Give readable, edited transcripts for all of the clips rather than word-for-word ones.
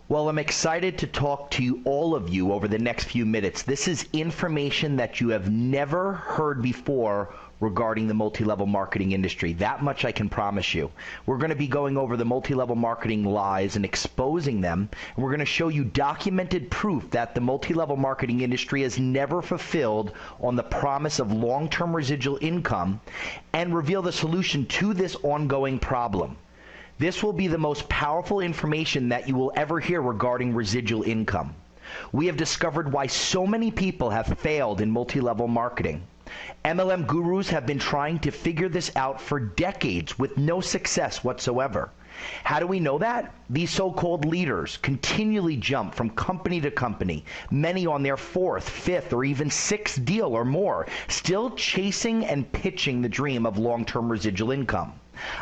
Well, I'm excited to talk to all of you over the next few minutes. This is information that you have never heard before regarding the multi-level marketing industry. That much I can promise you. We're going to be going over the multi-level marketing lies and exposing them. And we're going to show you documented proof that the multi-level marketing industry has never fulfilled on the promise of long-term residual income and reveal the solution to this ongoing problem. This will be the most powerful information that you will ever hear regarding residual income. We have discovered why so many people have failed in multi-level marketing. MLM gurus have been trying to figure this out for decades with no success whatsoever. How do we know that? These so-called leaders continually jump from company to company, many on their fourth, fifth, or even sixth deal or more, still chasing and pitching the dream of long-term residual income.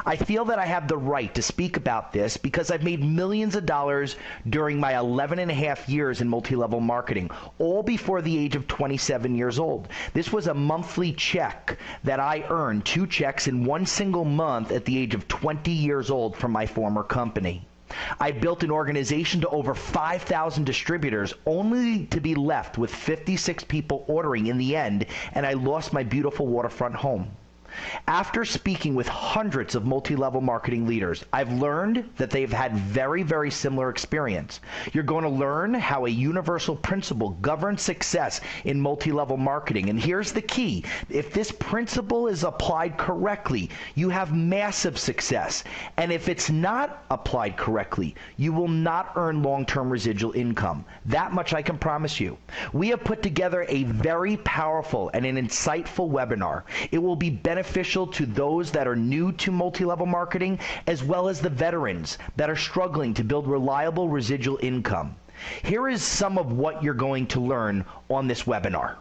I feel that I have the right to speak about this because I've made millions of dollars during my 11 and a half years in multi-level marketing, all before the age of 27 years old. This was a monthly check that I earned, 2 checks in one single month at the age of 20 years old from my former company. I built an organization to over 5,000 distributors only to be left with 56 people ordering in the end, and I lost my beautiful waterfront home. After speaking with hundreds of multi-level marketing leaders, I've learned that they've had very, very similar experience. You're going to learn how a universal principle governs success in multi-level marketing. And here's the key. If this principle is applied correctly, you have massive success. And if it's not applied correctly, you will not earn long-term residual income. That much I can promise you. We have put together a very powerful and an insightful webinar. It will be beneficial to those that are new to multi-level marketing, as well as the veterans that are struggling to build reliable residual income. Here is some of what you're going to learn on this webinar.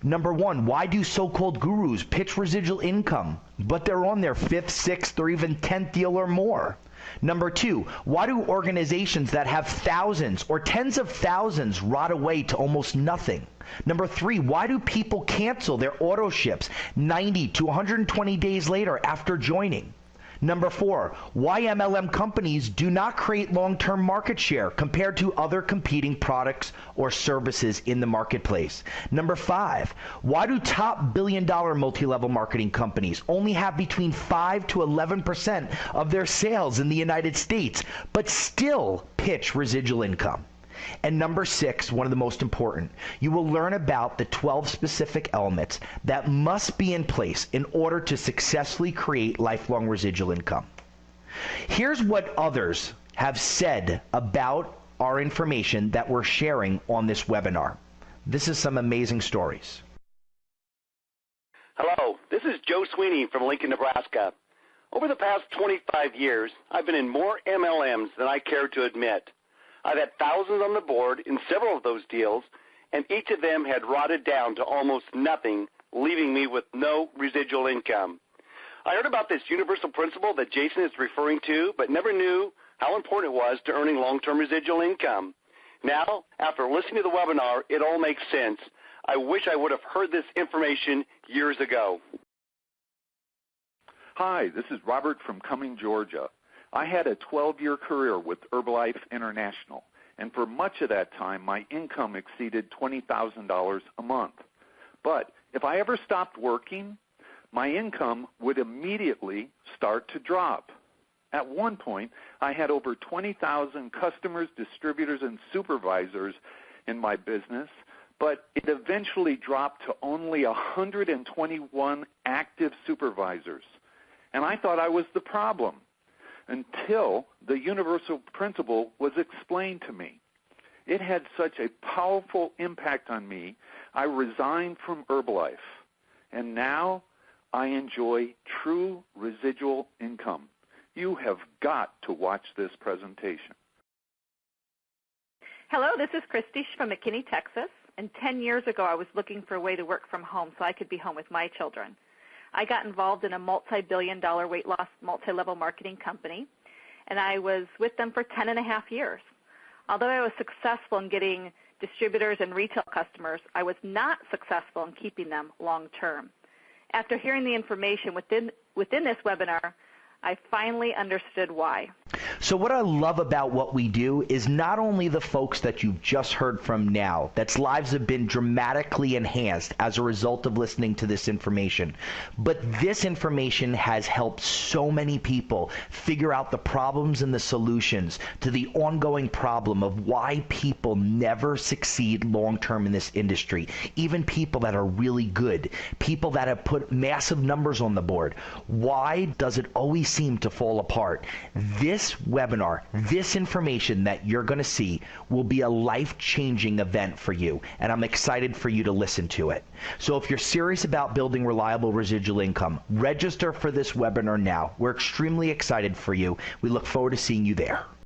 Number 1, why do so-called gurus pitch residual income, but they're on their 5th, 6th, or even 10th deal or more? Number 2, why do organizations that have thousands or tens of thousands rot away to almost nothing? Number 3, why do people cancel their auto ships 90 to 120 days later after joining? Number 4, why MLM companies do not create long-term market share compared to other competing products or services in the marketplace. Number 5, why do top billion-dollar multi-level marketing companies only have between 5 to 11% of their sales in the United States, but still pitch residual income? And number 6, one of the most important, you will learn about the 12 specific elements that must be in place in order to successfully create lifelong residual income. Here's what others have said about our information that we're sharing on this webinar. This is some amazing stories. Hello, this is Joe Sweeney from Lincoln, Nebraska. Over the past 25 years, I've been in more MLMs than I care to admit. I've had thousands on the board in several of those deals, and each of them had rotted down to almost nothing, leaving me with no residual income. I heard about this universal principle that Jason is referring to, but never knew how important it was to earning long-term residual income. Now, after listening to the webinar, it all makes sense. I wish I would have heard this information years ago. Hi, this is Robert from Cumming, Georgia. I had a 12-year career with Herbalife International, and for much of that time, my income exceeded $20,000 a month. But if I ever stopped working, my income would immediately start to drop. At one point, I had over 20,000 customers, distributors, and supervisors in my business, but it eventually dropped to only 121 active supervisors. And I thought I was the problem, until the universal principle was explained to me. It had such a powerful impact on me, I resigned from Herbalife, and now I enjoy true residual income. You have got to watch this presentation. Hello, this is Christy from McKinney, Texas, and 10 years ago I was looking for a way to work from home so I could be home with my children. I got involved in a multi-billion-dollar weight loss multi-level marketing company, and I was with them for 10 and a half years. Although I was successful in getting distributors and retail customers, I was not successful in keeping them long-term. After hearing the information within this webinar, I finally understood why. So what I love about what we do is not only the folks that you've just heard from now, that's lives have been dramatically enhanced as a result of listening to this information, but this information has helped so many people figure out the problems and the solutions to the ongoing problem of why people never succeed long-term in this industry. Even people that are really good, people that have put massive numbers on the board. Why does it always seem to fall apart? This webinar, this information that you're going to see will be a life-changing event for you, and I'm excited for you to listen to it. So if you're serious about building reliable residual income, register for this webinar now. We're extremely excited for you. We look forward to seeing you there.